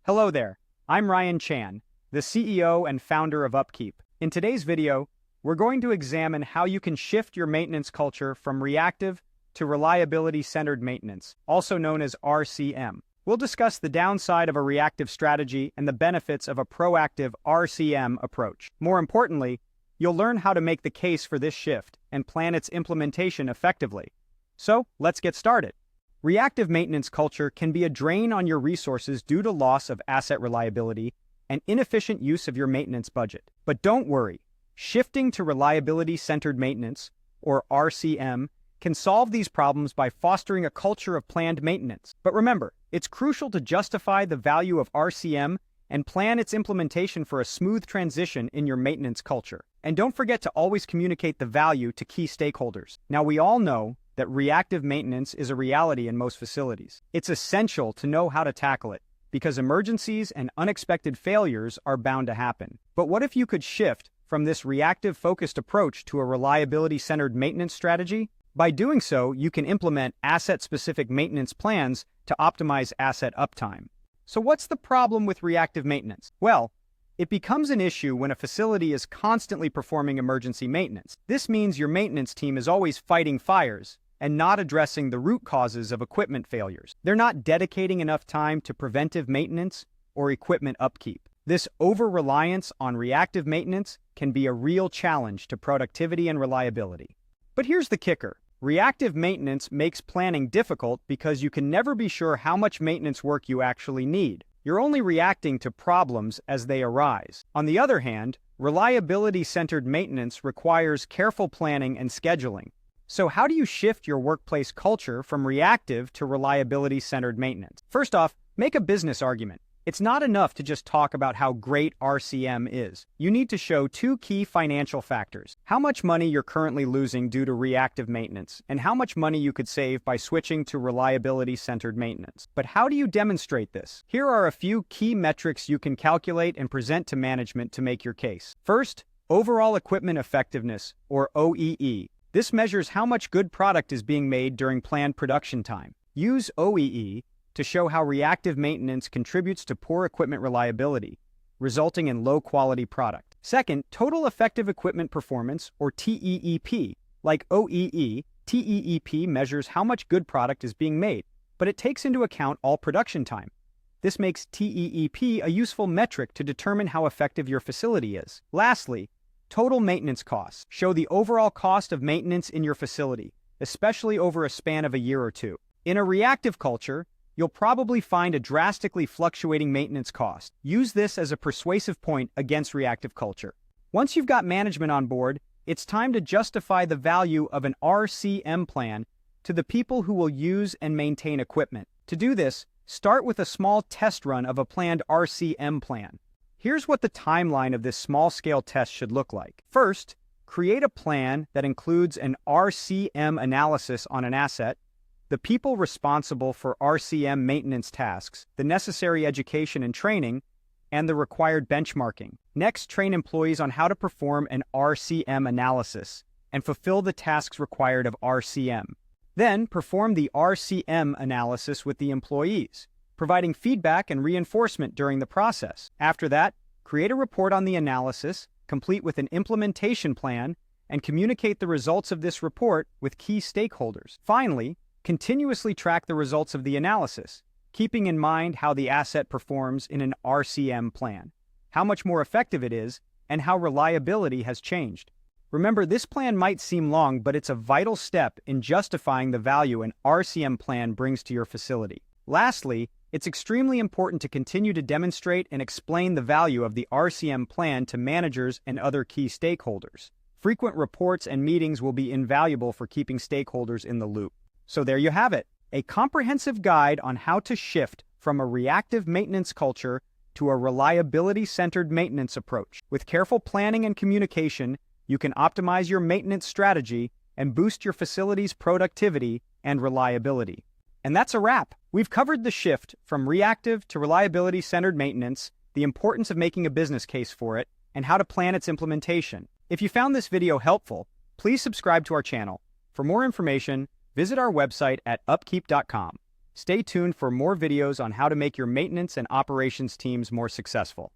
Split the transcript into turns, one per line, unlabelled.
Hello there, I'm Ryan Chan, the CEO and founder of UpKeep. In today's video, we're going to examine how you can shift your maintenance culture from reactive to reliability-centered maintenance, also known as RCM. We'll discuss the downside of a reactive strategy and the benefits of a proactive RCM approach. More importantly, you'll learn how to make the case for this shift and plan its implementation effectively. So, let's get started. Reactive maintenance culture can be a drain on your resources due to loss of asset reliability and inefficient use of your maintenance budget. But don't worry, shifting to reliability-centered maintenance, or RCM, can solve these problems by fostering a culture of planned maintenance. But remember, it's crucial to justify the value of RCM and plan its implementation for a smooth transition in your maintenance culture. And don't forget to always communicate the value to key stakeholders. Now, we all know that reactive maintenance is a reality in most facilities. It's essential to know how to tackle it, because emergencies and unexpected failures are bound to happen. But what if you could shift from this reactive-focused approach to a reliability-centered maintenance strategy? By doing so, you can implement asset-specific maintenance plans to optimize asset uptime. So what's the problem with reactive maintenance? Well, it becomes an issue when a facility is constantly performing emergency maintenance. This means your maintenance team is always fighting fires and not addressing the root causes of equipment failures. They're not dedicating enough time to preventive maintenance or equipment upkeep. This over-reliance on reactive maintenance can be a real challenge to productivity and reliability. But here's the kicker. Reactive maintenance makes planning difficult because you can never be sure how much maintenance work you actually need. You're only reacting to problems as they arise. On the other hand, reliability-centered maintenance requires careful planning and scheduling. So how do you shift your workplace culture from reactive to reliability-centered maintenance? First off, make a business argument. It's not enough to just talk about how great RCM is. You need to show two key financial factors: how much money you're currently losing due to reactive maintenance, and how much money you could save by switching to reliability-centered maintenance. But how do you demonstrate this? Here are a few key metrics you can calculate and present to management to make your case. First, overall equipment effectiveness, or OEE. This measures how much good product is being made during planned production time. Use OEE to show how reactive maintenance contributes to poor equipment reliability, resulting in low-quality product. Second, total effective equipment performance, or TEEP. Like OEE, TEEP measures how much good product is being made, but it takes into account all production time. This makes TEEP a useful metric to determine how effective your facility is. Lastly, total maintenance costs show the overall cost of maintenance in your facility, especially over a span of a year or two. In a reactive culture, you'll probably find a drastically fluctuating maintenance cost. Use this as a persuasive point against reactive culture. Once you've got management on board, it's time to justify the value of an RCM plan to the people who will use and maintain equipment. To do this, start with a small test run of a planned RCM plan. Here's what the timeline of this small-scale test should look like. First, create a plan that includes an RCM analysis on an asset, the people responsible for RCM maintenance tasks, the necessary education and training, and the required benchmarking. Next, train employees on how to perform an RCM analysis and fulfill the tasks required of RCM. Then, perform the RCM analysis with the employees, providing feedback and reinforcement during the process. After that, create a report on the analysis, complete with an implementation plan, and communicate the results of this report with key stakeholders. Finally, continuously track the results of the analysis, keeping in mind how the asset performs in an RCM plan, how much more effective it is, and how reliability has changed. Remember, this plan might seem long, but it's a vital step in justifying the value an RCM plan brings to your facility. Lastly, it's extremely important to continue to demonstrate and explain the value of the RCM plan to managers and other key stakeholders. Frequent reports and meetings will be invaluable for keeping stakeholders in the loop. So there you have it, a comprehensive guide on how to shift from a reactive maintenance culture to a reliability-centered maintenance approach. With careful planning and communication, you can optimize your maintenance strategy and boost your facility's productivity and reliability. And that's a wrap. We've covered the shift from reactive to reliability-centered maintenance, the importance of making a business case for it, and how to plan its implementation. If you found this video helpful, please subscribe to our channel. For more information, visit our website at upkeep.com. Stay tuned for more videos on how to make your maintenance and operations teams more successful.